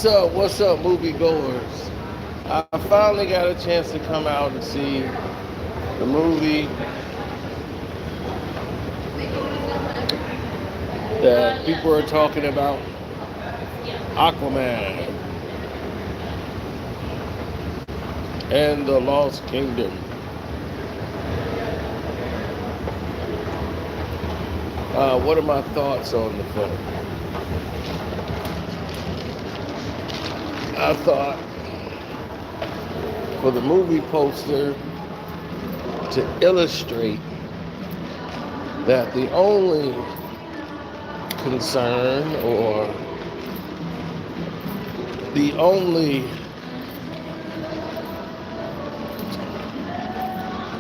What's up, moviegoers? I finally got a chance to come out and see the movie that people are talking about, Aquaman and the Lost Kingdom. What are my thoughts on the film? I thought for the movie poster to illustrate that the only concern or the only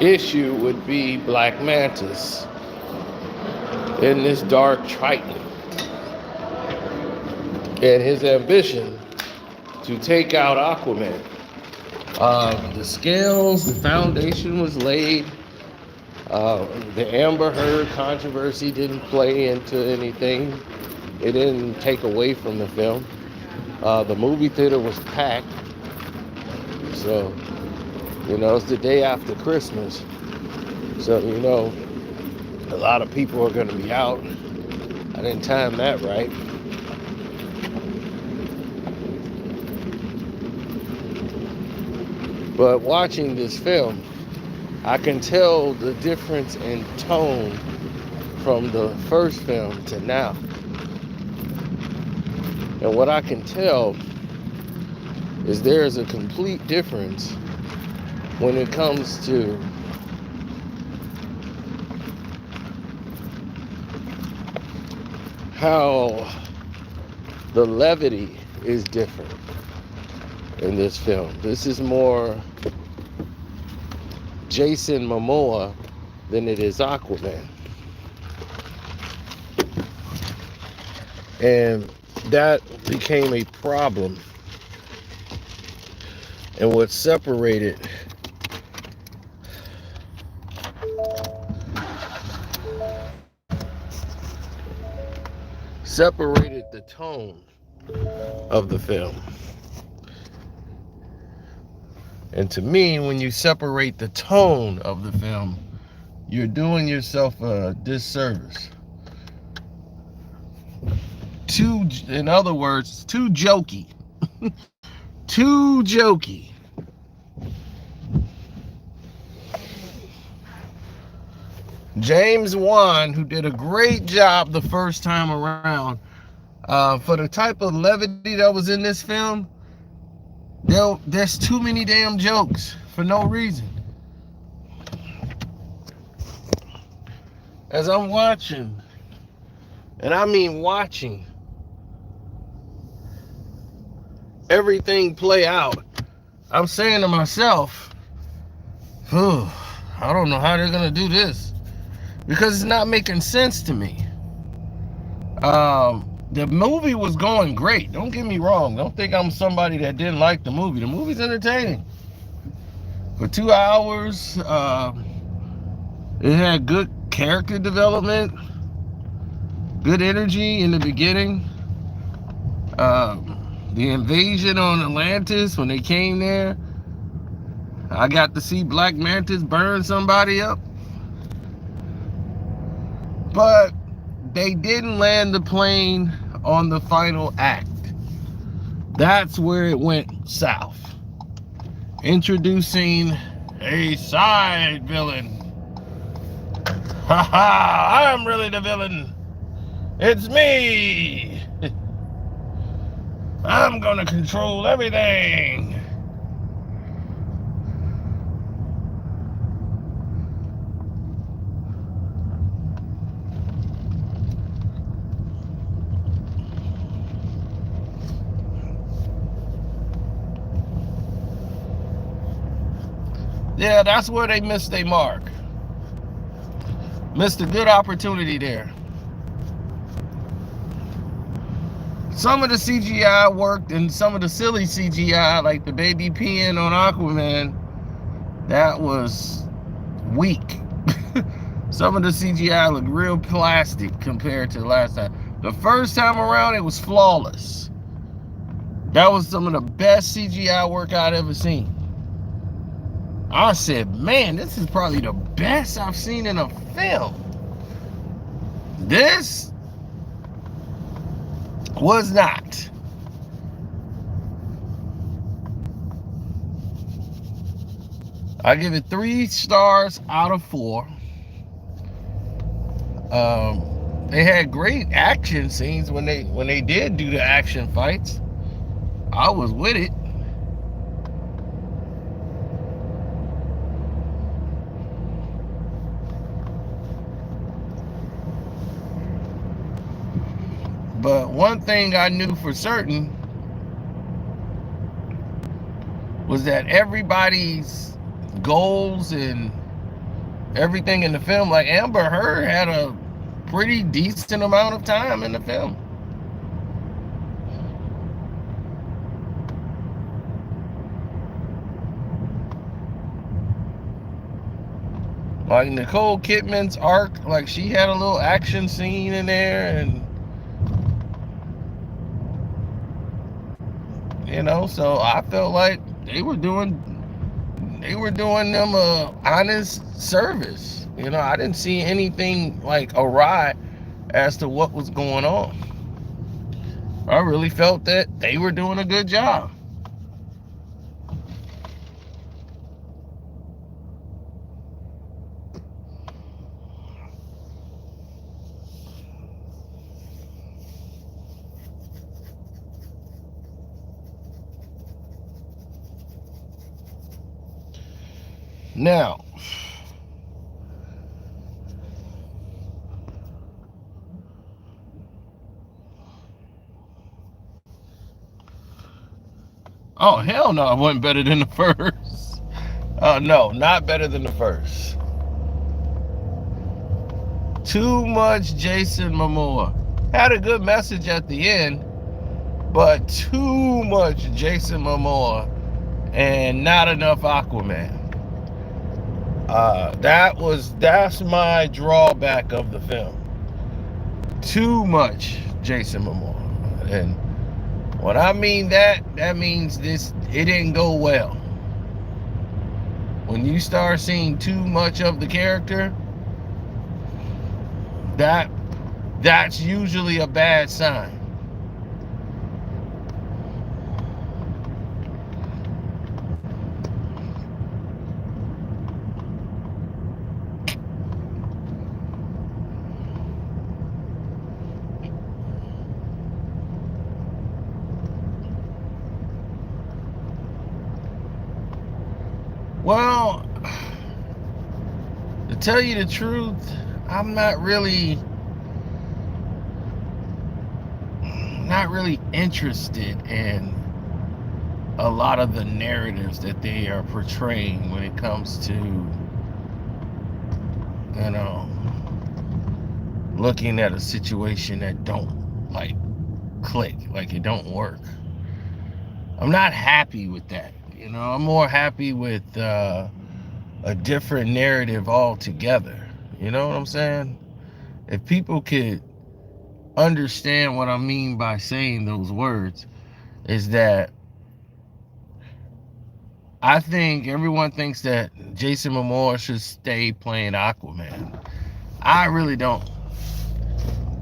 issue would be Black Mantis in this dark Triton and his ambition to take out Aquaman. The scales, the foundation was laid. The Amber Heard controversy didn't play into anything. It didn't take away from the film. The movie theater was packed. So, it's the day after Christmas. So, a lot of people are going to be out. I didn't time that right. But watching this film, I can tell the difference in tone from the first film to now. And what I can tell is there's a complete difference when it comes to how the levity is different in this film. This is more Jason Momoa than it is Aquaman. And that became a problem. And what separated the tone of the film. And to me, when you separate the tone of the film, you're doing yourself a disservice. In other words, too jokey. Too jokey. James Wan, who did a great job the first time around, for the type of levity that was in this film, there's too many damn jokes for no reason. As I'm watching, and I mean watching, everything play out, I'm saying to myself, I don't know how they're gonna do this, because it's not making sense to me. The movie was going great. Don't get me wrong. Don't think I'm somebody that didn't like the movie. The movie's entertaining. For 2 hours, it had good character development, good energy in the beginning. The invasion on Atlantis, when they came there, I got to see Black Mantis burn somebody up. But they didn't land the plane on the final act. That's where it went south. Introducing a side villain. I'm really the villain. It's me. I'm gonna control everything. Yeah, that's where they missed their mark. Missed a good opportunity there. Some of the CGI worked, and some of the silly CGI, like the baby peeing on Aquaman, that was weak. Some of the CGI looked real plastic compared to the last time. The first time around, it was flawless. That was some of the best CGI work I'd ever seen. I said, man, this is probably the best I've seen in a film. This was not. I give it 3 stars out of 4. They had great action scenes when they did do the action fights. I was with it. But one thing I knew for certain was that everybody's goals and everything in the film, like Amber Heard had a pretty decent amount of time in the film. Like Nicole Kidman's arc, like she had a little action scene in there, and you know, so I felt like they were doing them a honest service. You know, I didn't see anything like awry as to what was going on. I really felt that they were doing a good job. Now, oh hell no, it wasn't better than the first. No, not better than the first. Too much Jason Momoa. Had a good message at the end, but too much Jason Momoa and not enough Aquaman. That's my drawback of the film. Too much Jason Momoa. And when I mean that means it didn't go well. When you start seeing too much of the character, that's usually a bad sign. Well, to tell you the truth, I'm not really interested in a lot of the narratives that they are portraying when it comes to, you know, looking at a situation that don't like click, like it don't work. I'm not happy with that. You know, I'm more happy with a different narrative altogether. You know what I'm saying? If people could understand what I mean by saying those words, is that I think everyone thinks that Jason Momoa should stay playing Aquaman. I really don't.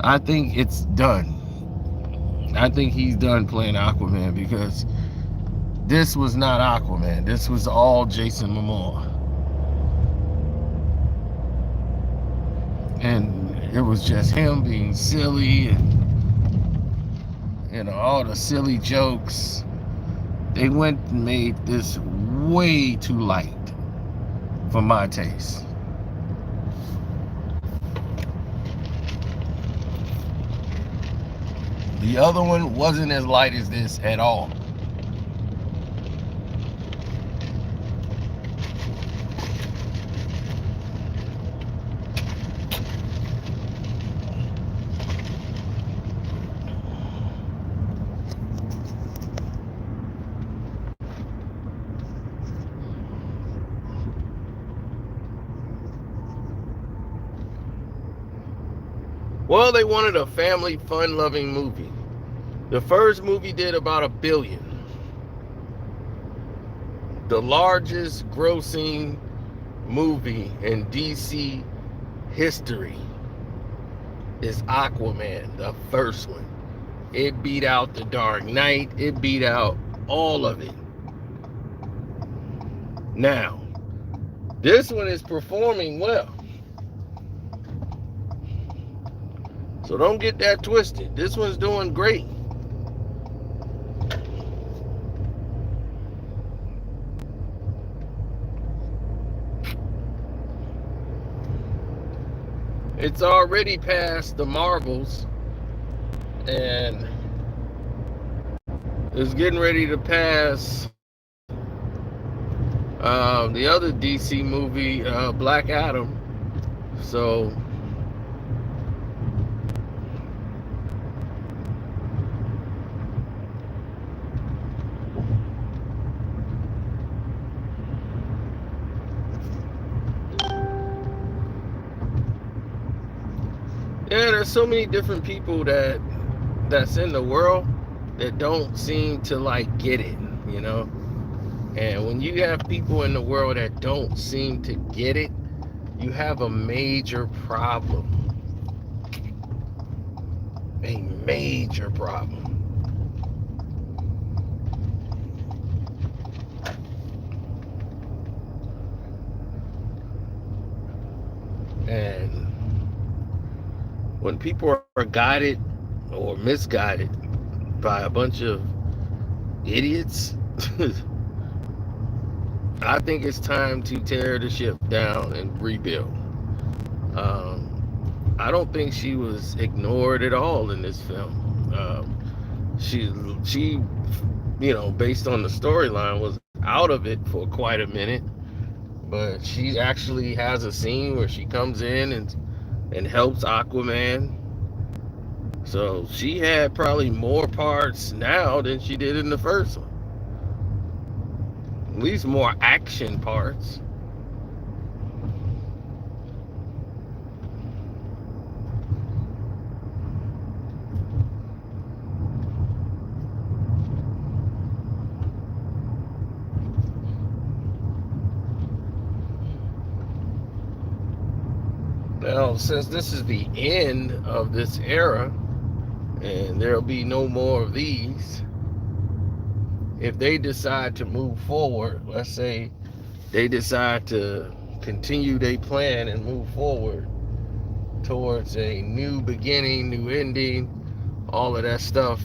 I think it's done. I think he's done playing Aquaman, because this was not Aquaman. This was all Jason Momoa. And it was just him being silly, and, you know, all the silly jokes. They went and made this way too light for my taste. The other one wasn't as light as this at all. Well, they wanted a family, fun-loving movie. The first movie did about $1 billion. The largest grossing movie in DC history is Aquaman, the first one. It beat out The Dark Knight. It beat out all of it. Now, this one is performing well. So don't get that twisted. This one's doing great. It's already past the Marvels and it's getting ready to pass the other DC movie, Black Adam. So yeah, there's so many different people that's in the world that don't seem to like get it, you know? And when you have people in the world that don't seem to get it, you have a major problem. A major problem. And when people are guided or misguided by a bunch of idiots, I think it's time to tear the ship down and rebuild. I don't think she was ignored at all in this film. She, based on the storyline, was out of it for quite a minute. But she actually has a scene where she comes in and helps Aquaman. So she had probably more parts now than she did in the first one. At least more action parts. Now, since this is the end of this era, and there'll be no more of these, if they decide to move forward, let's say they decide to continue their plan and move forward towards a new beginning, new ending, all of that stuff,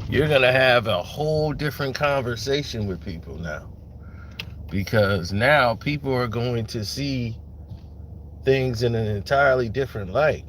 you're gonna have a whole different conversation with people now, because now people are going to see things in an entirely different light.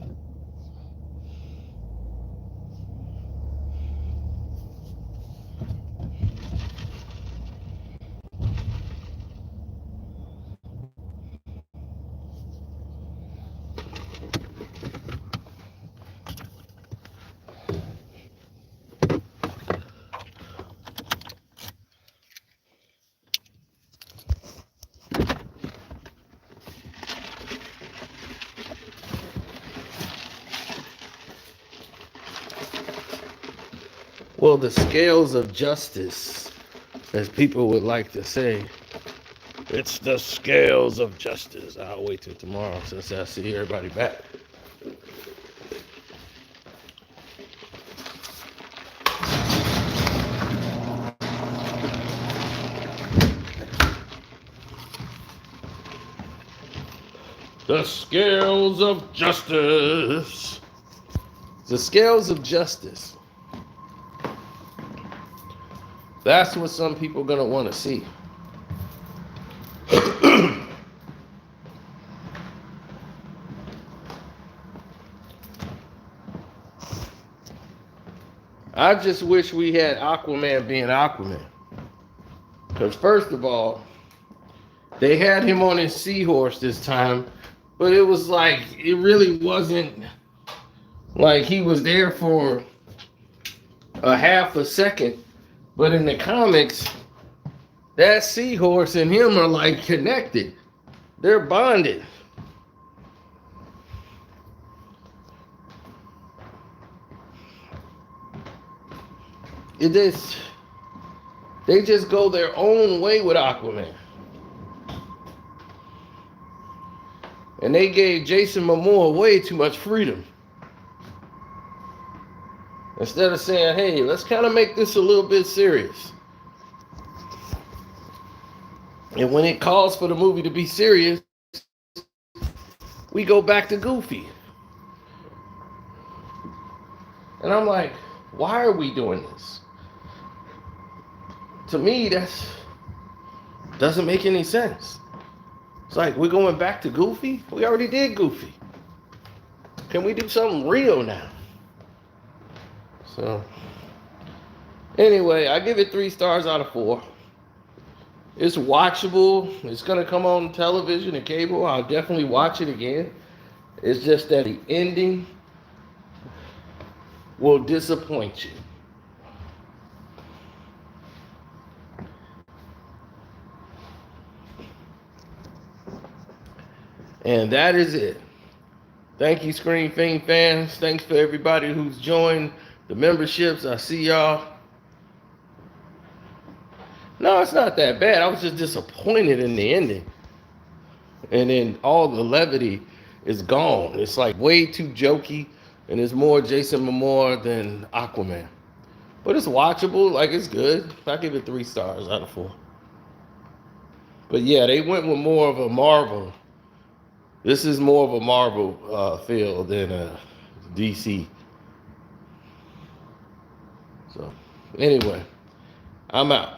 Well, the scales of justice, as people would like to say, it's the scales of justice. I'll wait till tomorrow since I see everybody back. The scales of justice. The scales of justice. That's what some people are going to want to see. I just wish we had Aquaman being Aquaman. Because first of all, they had him on his seahorse this time, but it was like, it really wasn't like he was there for a half a second. But in the comics, that seahorse and him are like connected. They're bonded. It is. They just go their own way with Aquaman. And they gave Jason Momoa way too much freedom. Instead of saying, hey, let's kind of make this a little bit serious. And when it calls for the movie to be serious, we go back to Goofy. And I'm like, why are we doing this? To me, that's doesn't make any sense. It's like we're going back to Goofy? We already did Goofy. Can we do something real now? So, anyway, I give it 3 stars out of 4. It's watchable. It's going to come on television and cable. I'll definitely watch it again. It's just that the ending will disappoint you. And that is it. Thank you, Screen Fiend fans. Thanks for everybody who's joined the memberships. I see y'all. No, it's not that bad. I was just disappointed in the ending. And then all the levity is gone. It's like way too jokey, and it's more Jason Momoa than Aquaman. But it's watchable, like it's good. I give it 3 stars out of 4. But yeah, they went with more of a Marvel. This is more of a Marvel feel than a DC. So, anyway, I'm out.